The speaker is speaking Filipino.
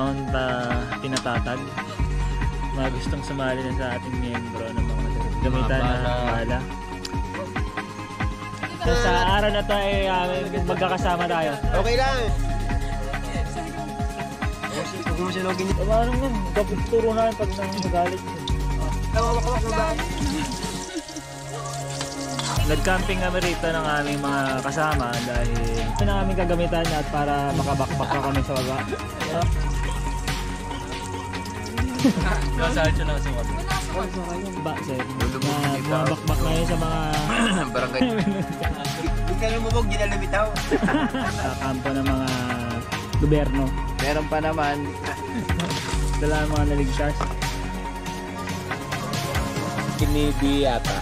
panahon pa pinatatag. Mga gustong sumali na sa ating miyembro ng mga gamitan na bala. So sa araw na to ay magkakasama tayo. Okay lang. Huwag mo sinugin niyo. Ano nga, kapituro namin pag nagalit. Nag-camping kami rito ng aming mga kasama dahil ito na aming kagamitan at para makabakbak pa kami sa baba. Nasaan siya lang sa wala. Ba, sir? Mabakbak na yun sa mga barangay. Huwag ka lumubog, ginalabitaw. sa kampo ng mga gobyerno. Meron pa naman dala mga naligtas. Kinibi yata.